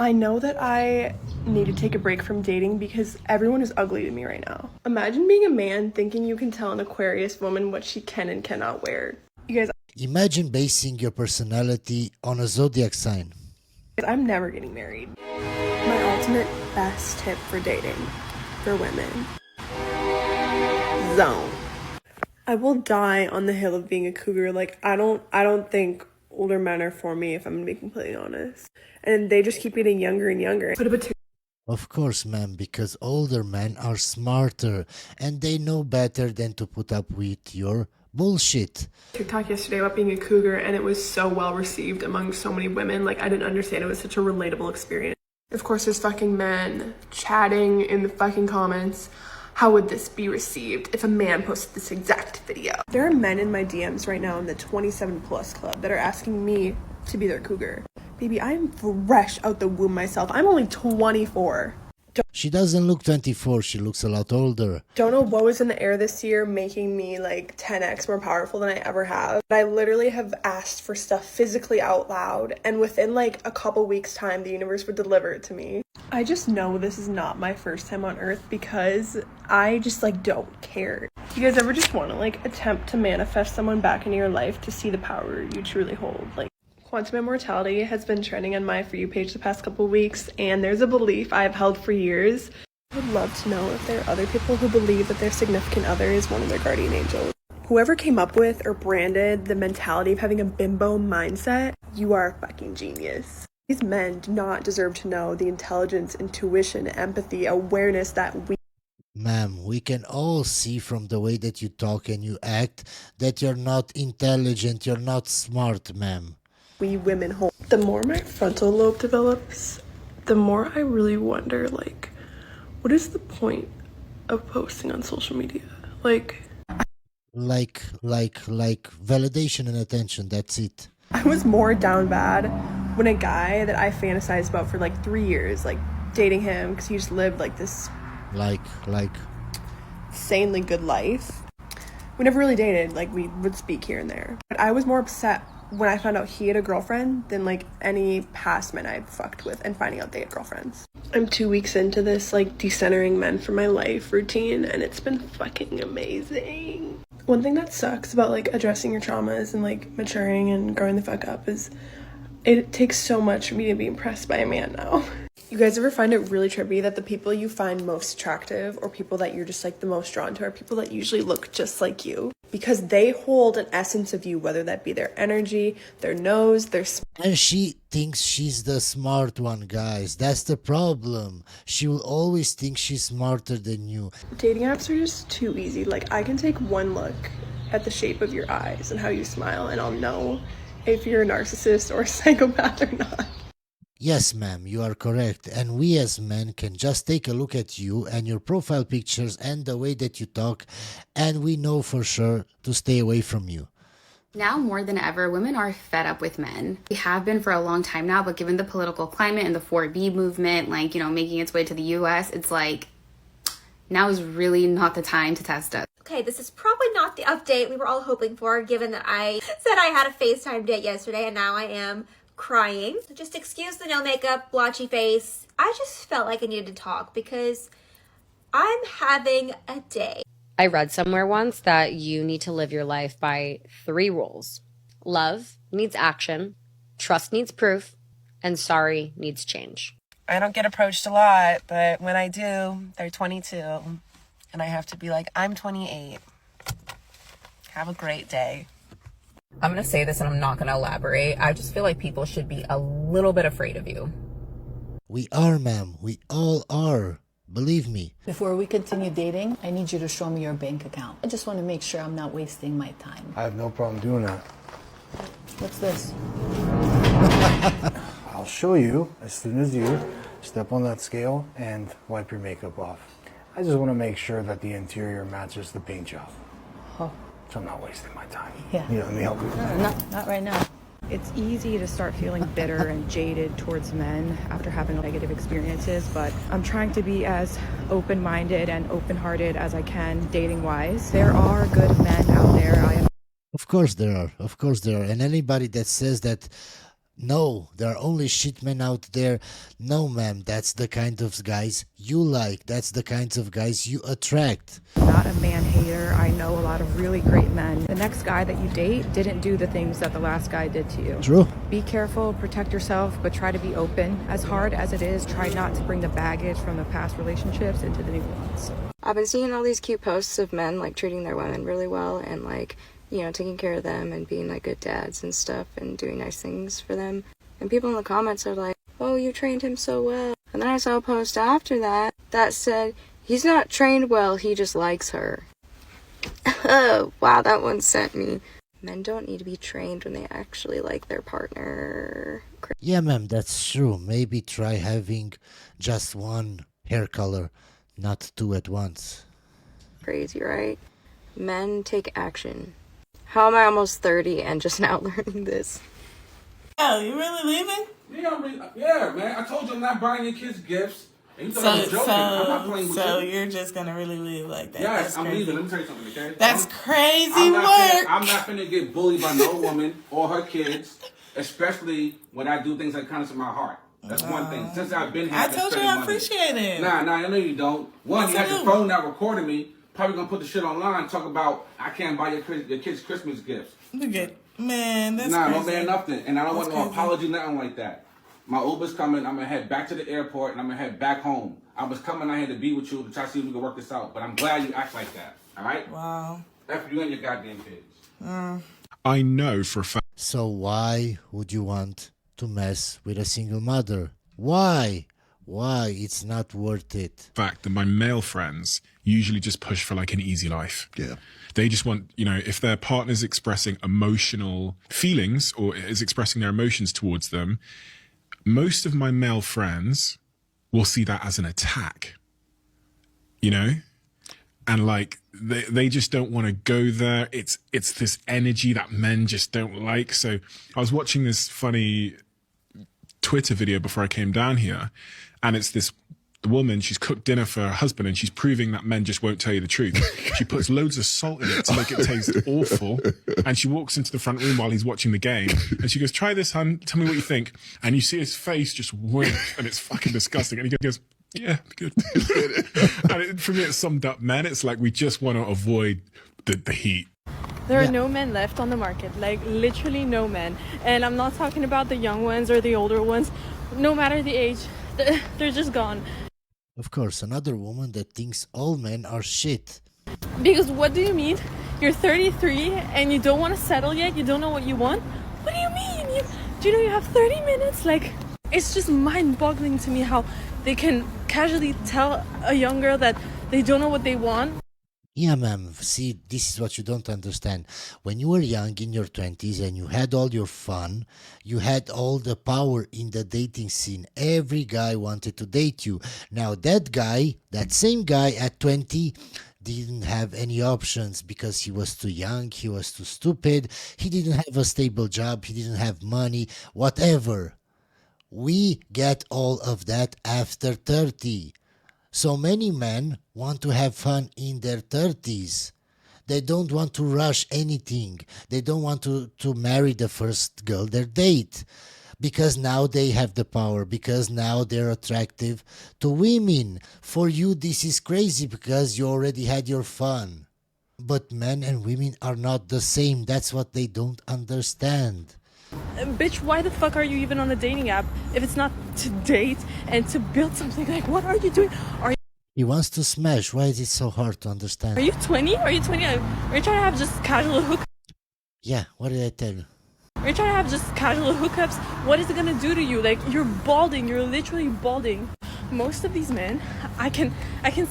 I know that I need to take a break from dating because everyone is ugly to me right now. Imagine being a man thinking you can tell an Aquarius woman what she can and cannot wear. You guys, Imagine basing your personality on a zodiac sign. I'm never getting married. My ultimate best tip for dating for women. Zone. I will die on the hill of being a cougar. Like I don't think older men are for me, if I'm gonna be completely honest. And they just keep getting younger and younger. Of course, ma'am, because older men are smarter and they know better than to put up with your bullshit. TikTok yesterday about being a cougar, and it was so well received among so many women. Like I didn't understand, it was such a relatable experience. Of course, there's fucking men chatting in the fucking comments. How would this be received if a man posted this exact video? There are men in my DMs right now in the 27 plus club that are asking me to be their cougar. Baby, I am fresh out the womb myself. I'm only 24. She doesn't look 24, she looks a lot older. Don't know what was in the air this year making me like 10x more powerful than I ever have. I literally have asked for stuff physically out loud, and within like a couple weeks time the universe would deliver it to me. I just know this is not my first time on earth because I just like don't care. You guys ever just want to like attempt to manifest someone back into your life to see the power you truly hold? Like quantum immortality has been trending on my For You page the past couple weeks, and there's a belief I've held for years. I would love to know if there are other people who believe that their significant other is one of their guardian angels. Whoever came up with or branded the mentality of having a bimbo mindset, you are a fucking genius. These men do not deserve to know the intelligence, intuition, empathy, awareness that we... Ma'am, we can all see from the way that you talk and you act that you're not intelligent, you're not smart, ma'am. We women hold. The more my frontal lobe develops, the more I really wonder, like, what is the point of posting on social media? Like Validation and attention, that's it. I was more down bad when a guy that I fantasized about for like 3 years, like dating him because he just lived like this insanely good life. We never really dated, like we would speak here and there. But I was more upset when I found out he had a girlfriend than like any past men I'd fucked with and finding out they had girlfriends. I'm 2 weeks into this like decentering men from my life routine, and it's been fucking amazing. One thing that sucks about like addressing your traumas and like maturing and growing the fuck up is it takes so much for me to be impressed by a man now. You guys ever find it really trippy that the people you find most attractive or people that you're just like the most drawn to are people that usually look just like you? Because they hold an essence of you, whether that be their energy, their nose, their... And she thinks she's the smart one, guys. That's the problem. She will always think she's smarter than you. Dating apps are just too easy. Like, I can take one look at the shape of your eyes and how you smile, and I'll know if you're a narcissist or a psychopath or not. Yes, ma'am, you are correct. And we as men can just take a look at you and your profile pictures and the way that you talk, and we know for sure to stay away from you. Now more than ever, women are fed up with men. We have been for a long time now, but given the political climate and the 4B movement, like, you know, making its way to the US, it's like, now is really not the time to test us. Okay, this is probably not the update we were all hoping for, given that I said I had a FaceTime date yesterday and now I am crying. So just excuse the no makeup, blotchy face. I just felt like I needed to talk because I'm having a day. I read somewhere once that you need to live your life by 3 rules. Love needs action, trust needs proof, and sorry needs change. I don't get approached a lot, but when I do, they're 22. And I have to be like, I'm 28. Have a great day. I'm going to say this and I'm not going to elaborate. I just feel like people should be a little bit afraid of you. We are, ma'am. We all are. Believe me. Before we continue dating, I need you to show me your bank account. I just want to make sure I'm not wasting my time. I have no problem doing that. What's this? I'll show you as soon as you step on that scale and wipe your makeup off. I just want to make sure that the interior matches the paint job. Oh. So I'm not wasting my time. Yeah. You know, let me help you. No, not right now. It's easy to start feeling bitter and jaded towards men after having negative experiences, but I'm trying to be as open-minded and open-hearted as I can dating-wise. There are good men out there. Of course there are. Of course there are. And anybody that says that No, there are only shit men out there. No, ma'am, that's the kind of guys you like. That's the kinds of guys you attract. Not a man hater. I know a lot of really great men. The next guy that you date didn't do the things that the last guy did to you. True. Be careful, protect yourself, but try to be open. As hard as it is, try not to bring the baggage from the past relationships into the new ones. I've been seeing all these cute posts of men like treating their women really well and like, you know, taking care of them and being like good dads and stuff and doing nice things for them. And people in the comments are like, oh, you trained him so well. And then I saw a post after that that said, he's not trained well, he just likes her. Wow, that one sent me. Men don't need to be trained when they actually like their partner. Yeah, ma'am, that's true. Maybe try having just one hair color, not two at once. Crazy, right? Men take action. How am I almost 30 and just now learning this? Oh, you really leaving? Yeah, man. I told you I'm not buying your kids gifts. And you thought I was joking. I'm not playing with you. So you're just gonna really leave like that? Yes, I'm leaving. Let me tell you something, okay? That's crazy work. I'm not finna get bullied by no woman or her kids, especially when I do things that kindness in my heart. That's one thing. Since I've been here, I told you I appreciate it. Nah, I know you don't. One, you had your phone not recording me. Probably gonna put the shit online, talk about I can't buy your kids Christmas gifts. Look at man, that's nah, crazy. No man, nothing. And I don't want no apology, nothing like that. My Uber's coming. I'm gonna head back to the airport and I'm gonna head back home. I was coming out here to be with you to try to see if we can work this out. But I'm glad you act like that. All right? Wow. After you and your goddamn kids. I know for a fact. So why would you want to mess with a single mother? Why? Why? It's not worth it. Fact that my male friends usually just push for like an easy life. Yeah. They just want, you know, if their partner's expressing emotional feelings or is expressing their emotions towards them, most of my male friends will see that as an attack, you know? And like, they just don't want to go there. It's this energy that men just don't like. So I was watching this funny Twitter video before I came down here, and it's this woman, she's cooked dinner for her husband and she's proving that men just won't tell you the truth. She puts loads of salt in it to make it taste awful, and she walks into the front room while he's watching the game and she goes, try this, hun, tell me what you think. And you see his face just wink and it's fucking disgusting, and he goes, yeah, good. And for me, it summed up men. It's like we just want to avoid the heat. There are no men left on the market, like literally no men. And I'm not talking about the young ones or the older ones. No matter the age, they're just gone. Of course, another woman that thinks all men are shit. Because what do you mean? You're 33 and you don't want to settle yet? You don't know what you want? What do you mean? Do you know you have 30 minutes? Like, it's just mind-boggling to me how they can casually tell a young girl that they don't know what they want. Yeah, ma'am. See, this is what you don't understand. When you were young in your 20s and you had all your fun, you had all the power in the dating scene. Every guy wanted to date you. Now that guy, that same guy at 20, didn't have any options because he was too young, he was too stupid, he didn't have a stable job, he didn't have money, whatever. We get all of that after 30. So many men want to have fun in their 30s. They don't want to rush anything. They don't want to marry the first girl they date. Because now they have the power. Because now they're attractive to women. For you, this is crazy because you already had your fun. But men and women are not the same. That's what they don't understand. Bitch, why the fuck are you even on the dating app if it's not to date and to build something? Like, what are you doing? He wants to smash. Why is it so hard to understand? Are you 20? Are you 20? Are you trying to have just casual hookups? Yeah, what did I tell you? Are you trying to have just casual hookups? What is it gonna do to you? Like, you're balding. You're literally balding. Most of these men, I can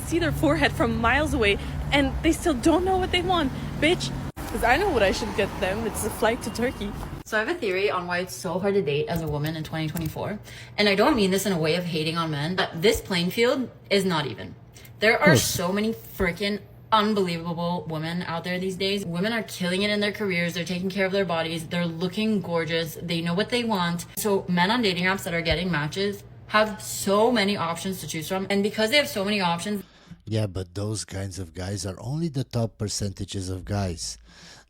see their forehead from miles away, and they still don't know what they want. Bitch, because I know what I should get them. It's a flight to Turkey. So I have a theory on why it's so hard to date as a woman in 2024. And I don't mean this in a way of hating on men, but this playing field is not even. There are so many freaking unbelievable women out there these days. Women are killing it in their careers. They're taking care of their bodies. They're looking gorgeous. They know what they want. So men on dating apps that are getting matches have so many options to choose from. And because they have so many options. Yeah, but those kinds of guys are only the top percentages of guys.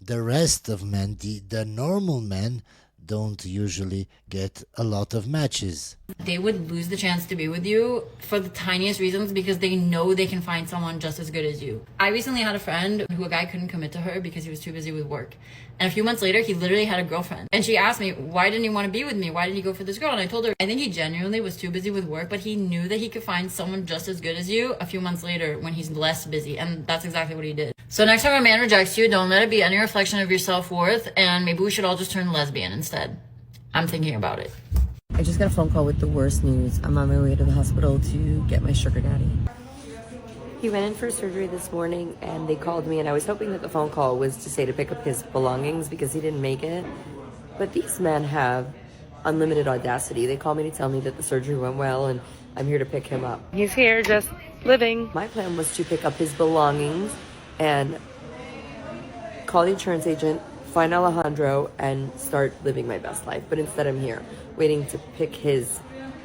The rest of men, the normal men, don't usually get a lot of matches. They would lose the chance to be with you for the tiniest reasons because they know they can find someone just as good as you. I recently had a friend who a guy couldn't commit to her because he was too busy with work. And a few months later, he literally had a girlfriend. And she asked me, why didn't he want to be with me? Why did he go for this girl? And I told her, I think he genuinely was too busy with work, but he knew that he could find someone just as good as you a few months later when he's less busy. And that's exactly what he did. So next time a man rejects you, don't let it be any reflection of your self-worth. And maybe we should all just turn lesbian instead. I'm thinking about it. I just got a phone call with the worst news. I'm on my way to the hospital to get my sugar daddy. He went in for surgery this morning and they called me, and I was hoping that the phone call was to say to pick up his belongings because he didn't make it. But these men have unlimited audacity. They called me to tell me that the surgery went well and I'm here to pick him up. He's here just living. My plan was to pick up his belongings and call the insurance agent, find Alejandro, and start living my best life. But instead I'm here, waiting to pick his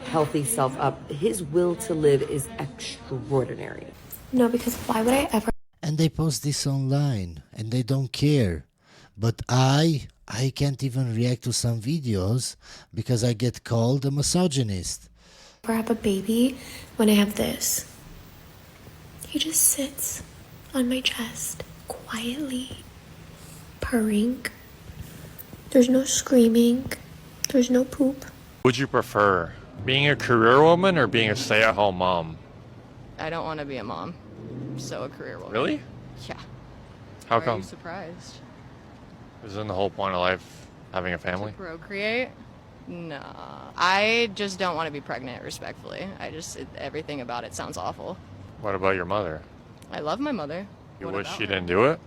healthy self up. His will to live is extraordinary. No, because why would I ever? And they post this online and they don't care. But I can't even react to some videos because I get called a misogynist. Ever have a baby when I have this? He just sits on my chest quietly, purring. There's no screaming. There's no poop. Would you prefer being a career woman or being a stay-at-home mom? I don't want to be a mom, so a career woman. Really? Yeah. How Why come? Are you surprised? Isn't the whole point of life having a family? To procreate? Nah. I just don't want to be pregnant, respectfully. Everything about it sounds awful. What about your mother? I love my mother. You What wish about she her? didn't do it?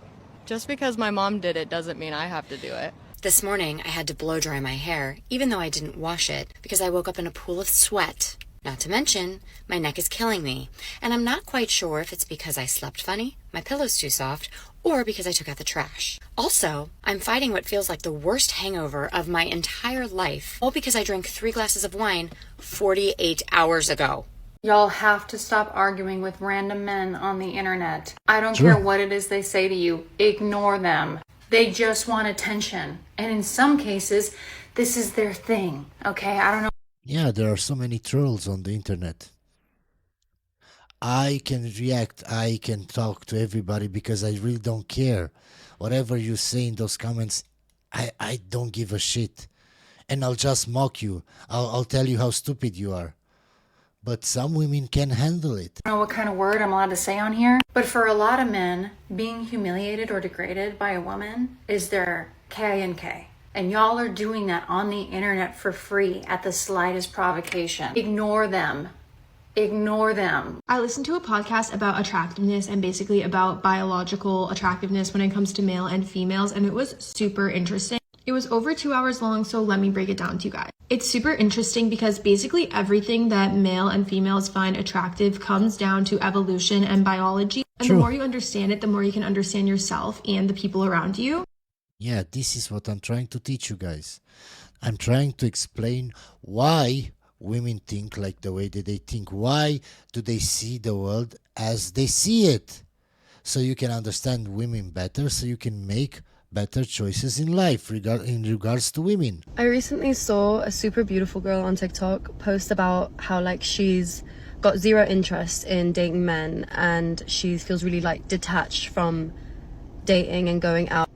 Just because my mom did it doesn't mean I have to do it. This morning, I had to blow dry my hair, even though I didn't wash it, because I woke up in a pool of sweat. Not to mention, my neck is killing me, and I'm not quite sure if it's because I slept funny, my pillow's too soft, or because I took out the trash. Also, I'm fighting what feels like the worst hangover of my entire life, all because I drank 3 glasses of wine 48 hours ago. Y'all have to stop arguing with random men on the internet. I don't Sure. care what it is they say to you. Ignore them. They just want attention. And in some cases, this is their thing. Okay? I don't know. Yeah, there are so many trolls on the internet. I can react, I can talk to everybody because I really don't care. Whatever you say in those comments, I don't give a shit. And I'll just mock you. I'll tell you how stupid you are. But some women can handle it. I don't know what kind of word I'm allowed to say on here, but for a lot of men, being humiliated or degraded by a woman is their K&K. And y'all are doing that on the internet for free at the slightest provocation. Ignore them. Ignore them. I listened to a podcast about attractiveness and basically about biological attractiveness when it comes to male and females, and it was super interesting. It was over 2 hours long, so let me break it down to you guys. It's super interesting because basically everything that male and females find attractive comes down to evolution and biology. And True. the more you understand it, the more you can understand yourself and the people around you. Yeah, this is what I'm trying to teach you guys. I'm trying to explain why women think like the way that they think. Why do they see the world as they see it? So you can understand women better, so you can make better choices in life in regards to women. I recently saw a super beautiful girl on TikTok post about how like she's got zero interest in dating men and she feels really like detached from dating and going out.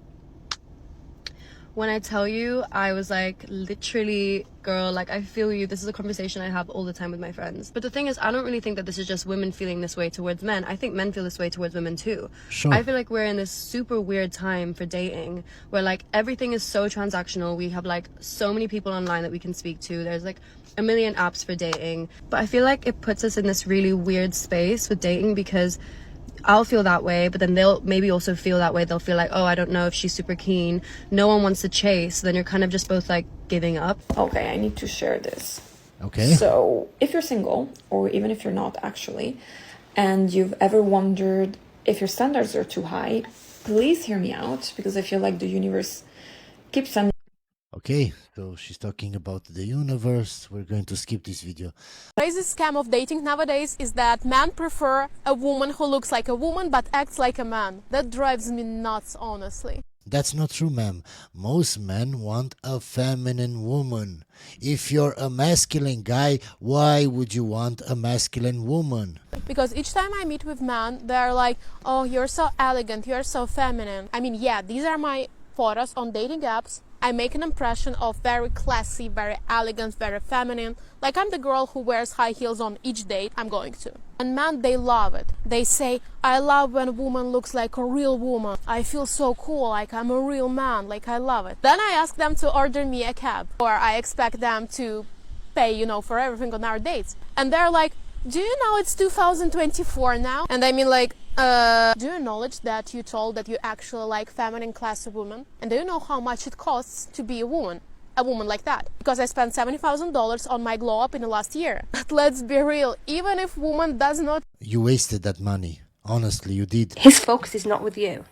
When I tell you, I was like, literally, girl, like, I feel you. This is a conversation I have all the time with my friends. But the thing is, I don't really think that this is just women feeling this way towards men. I think men feel this way towards women too. Sure. I feel like we're in this super weird time for dating where like everything is so transactional. We have like so many people online that we can speak to. There's like a million apps for dating. But I feel like it puts us in this really weird space with dating because I'll feel that way, but then they'll maybe also feel that way. They'll feel like, oh, I don't know if she's super keen. No one wants to chase. Then you're kind of just both like giving up. Okay, I need to share this. Okay. So, if you're single, or even if you're not actually, and you've ever wondered if your standards are too high, please hear me out, because I feel like the universe keeps sending. Okay, so she's talking about the universe. We're going to skip this video. Crazy scam of dating nowadays is that men prefer a woman who looks like a woman but acts like a man. That drives me nuts, honestly. That's not true, ma'am. Most men want a feminine woman. If you're a masculine guy, why would you want a masculine woman? Because each time I meet with men, they're like, oh, you're so elegant, you're so feminine. I mean, yeah, these are my photos on dating apps. I make an impression of very classy, very elegant, very feminine. Like I'm the girl who wears high heels on each date I'm going to. And men, they love it. They say, I love when a woman looks like a real woman. I feel so cool, like I'm a real man, like I love it. Then I ask them to order me a cab, or I expect them to pay, for everything on our dates. And they're like, do you know it's 2024 now? And I mean like, do you acknowledge that you told that you actually like feminine classy women? And do you know how much it costs to be a woman like that? Because I spent $70,000 on my glow up in the last year. But let's be real, even if woman does not... You wasted that money. Honestly, you did. His focus is not with you.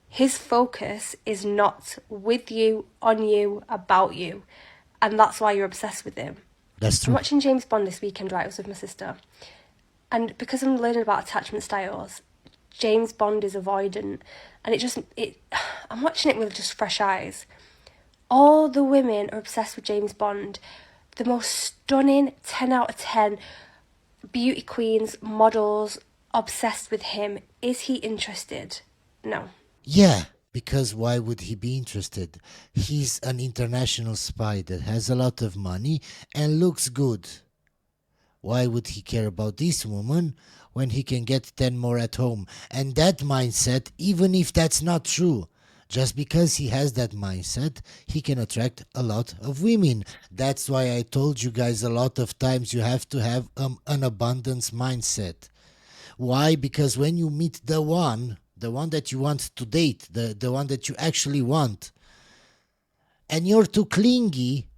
His focus is not with you, on you, about you. And that's why you're obsessed with him. That's true. I'm watching James Bond this weekend, right? I was with my sister. And because I'm learning about attachment styles, James Bond is avoidant. And I'm watching it with just fresh eyes. All the women are obsessed with James Bond. The most stunning 10 out of 10 beauty queens, models, obsessed with him. Is he interested? No. Yeah, because why would he be interested? He's an international spy that has a lot of money and looks good. Why would he care about this woman when he can get 10 more at home? And that mindset, even if that's not true, just because he has that mindset, he can attract a lot of women. That's why I told you guys a lot of times you have to have an abundance mindset. Why? Because when you meet the one that you want to date, the one that you actually want, and you're too clingy,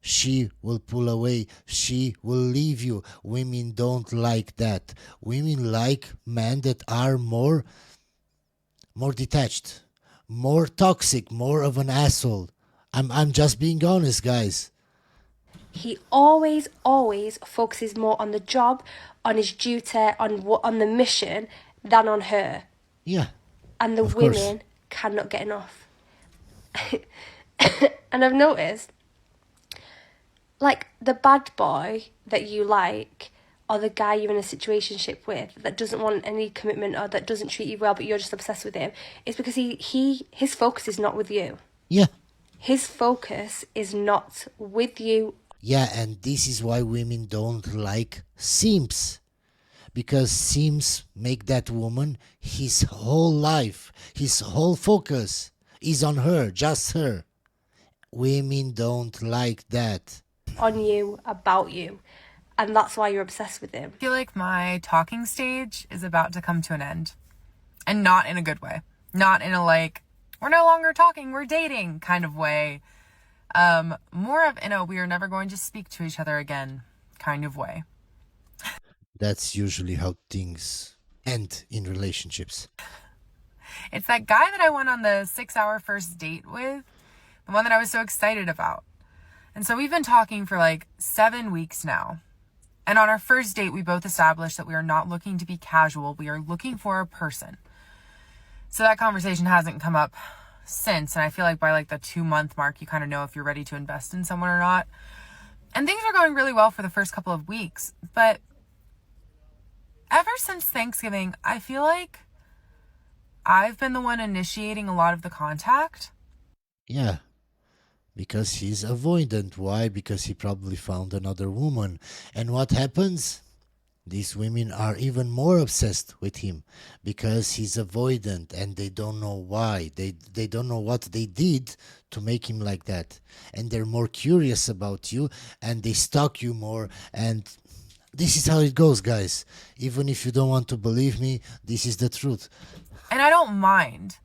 she will pull away. She will leave you. Women don't like that. Women like men that are more detached, more toxic, more of an asshole. I'm just being honest, guys. He always focuses more on the job, on his duty, on the mission, than on her. Yeah. And the women cannot get enough. And I've noticed, like, the bad boy that you like, or the guy you're in a situationship with that doesn't want any commitment or that doesn't treat you well but you're just obsessed with him, it's because his focus is not with you. Yeah. His focus is not with you. Yeah, and this is why women don't like simps. Because simps make that woman his whole life, his whole focus is on her, just her. Women don't like that. On you, about you. And that's why you're obsessed with him. I feel like my talking stage is about to come to an end. And not in a good way. Not in a like, we're no longer talking, we're dating kind of way. More of in a we are never going to speak to each other again kind of way. That's usually how things end in relationships. It's that guy that I went on the 6-hour first date with. The one that I was so excited about. And so we've been talking for like 7 weeks now. And on our first date, we both established that we are not looking to be casual. We are looking for a person. So that conversation hasn't come up since. And I feel like by like the 2-month mark, you kind of know if you're ready to invest in someone or not. And things are going really well for the first couple of weeks. But ever since Thanksgiving, I feel like I've been the one initiating a lot of the contact. Yeah. Because he's avoidant. Why? Because he probably found another woman. And what happens? These women are even more obsessed with him because he's avoidant and they don't know why. They don't know what they did to make him like that. And they're more curious about you and they stalk you more. And this is how it goes, guys. Even if you don't want to believe me, this is the truth. And I don't mind,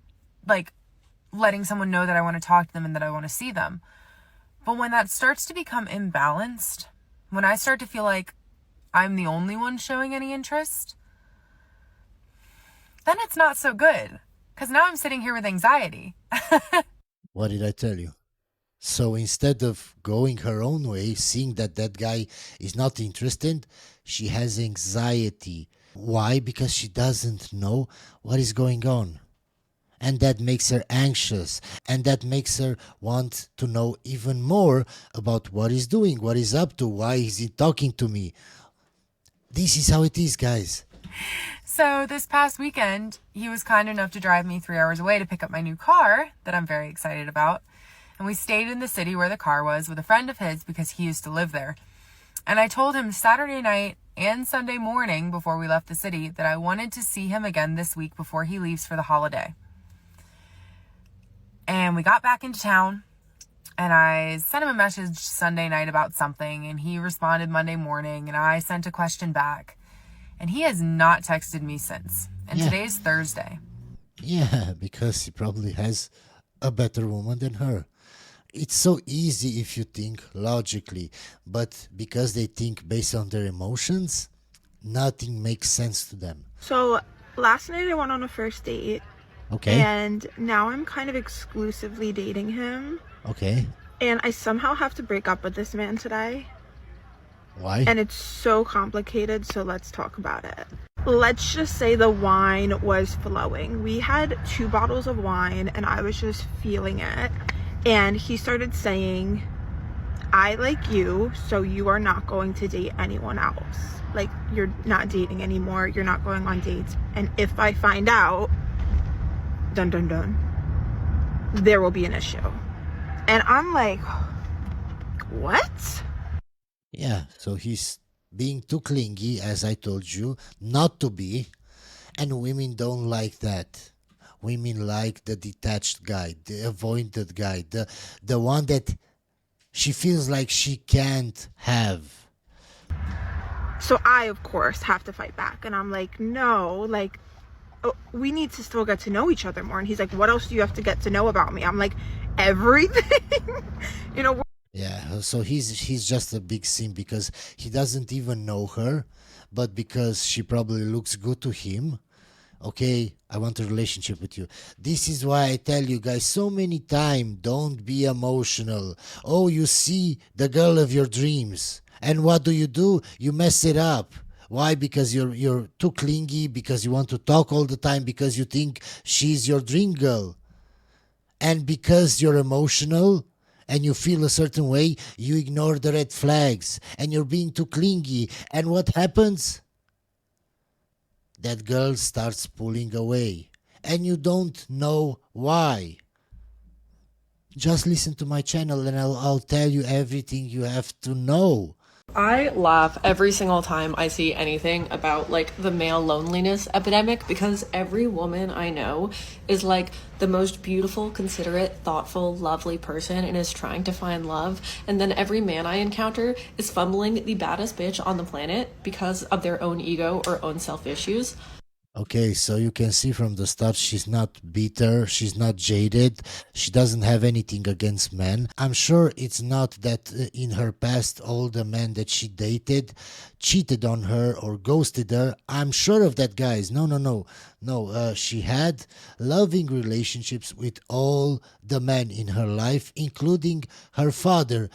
like, letting someone know that I want to talk to them and that I want to see them. But when that starts to become imbalanced, when I start to feel like I'm the only one showing any interest, then it's not so good. Because now I'm sitting here with anxiety. What did I tell you? So instead of going her own way, seeing that that guy is not interested, she has anxiety. Why? Because she doesn't know what is going on. And that makes her anxious. And that makes her want to know even more about what he's doing, what he's up to, why is he talking to me. This is how it is, guys. So this past weekend, he was kind enough to drive me 3 hours away to pick up my new car that I'm very excited about. And we stayed in the city where the car was with a friend of his because he used to live there. And I told him Saturday night and Sunday morning before we left the city that I wanted to see him again this week before he leaves for the holiday. And we got back into town and I sent him a message Sunday night about something and he responded Monday morning and I sent a question back. And he has not texted me since. And today's Thursday. Yeah, because he probably has a better woman than her. It's so easy if you think logically, but because they think based on their emotions, nothing makes sense to them. So last night I went on a first date. Okay. And now I'm kind of exclusively dating him. Okay. And I somehow have to break up with this man today. Why? And it's so complicated, so let's talk about it. Let's just say the wine was flowing. We had 2 bottles of wine and I was just feeling it. And he started saying, I like you, so you are not going to date anyone else. Like, you're not dating anymore. You're not going on dates. And if I find out, dun dun dun, there will be an issue. And I'm like, what? Yeah, so he's being too clingy, as I told you, not to be. And women don't like that. Women like the detached guy, the avoided guy, the one that she feels like she can't have. So I, of course, have to fight back. And I'm like, no, like, we need to still get to know each other more. And he's like, what else do you have to get to know about me? I'm like, everything. You know. Yeah, so he's just a big simp because he doesn't even know her, but because she probably looks good to him. Okay, I want a relationship with you. This is why I tell you guys so many times, don't be emotional. Oh, you see the girl of your dreams. And what do? You mess it up. Why? Because you're too clingy, because you want to talk all the time, because you think she's your dream girl. And because you're emotional and you feel a certain way, you ignore the red flags and you're being too clingy. And what happens? That girl starts pulling away and you don't know why. Just listen to my channel and I'll tell you everything you have to know. I laugh every single time I see anything about like the male loneliness epidemic because every woman I know is like the most beautiful, considerate, thoughtful, lovely person and is trying to find love. And then every man I encounter is fumbling the baddest bitch on the planet because of their own ego or own self issues. Okay, so you can see from the start she's not bitter, she's not jaded, she doesn't have anything against men. I'm sure it's not that in her past all the men that she dated cheated on her or ghosted her. I'm sure of that, guys. No. She had loving relationships with all the men in her life, including her father.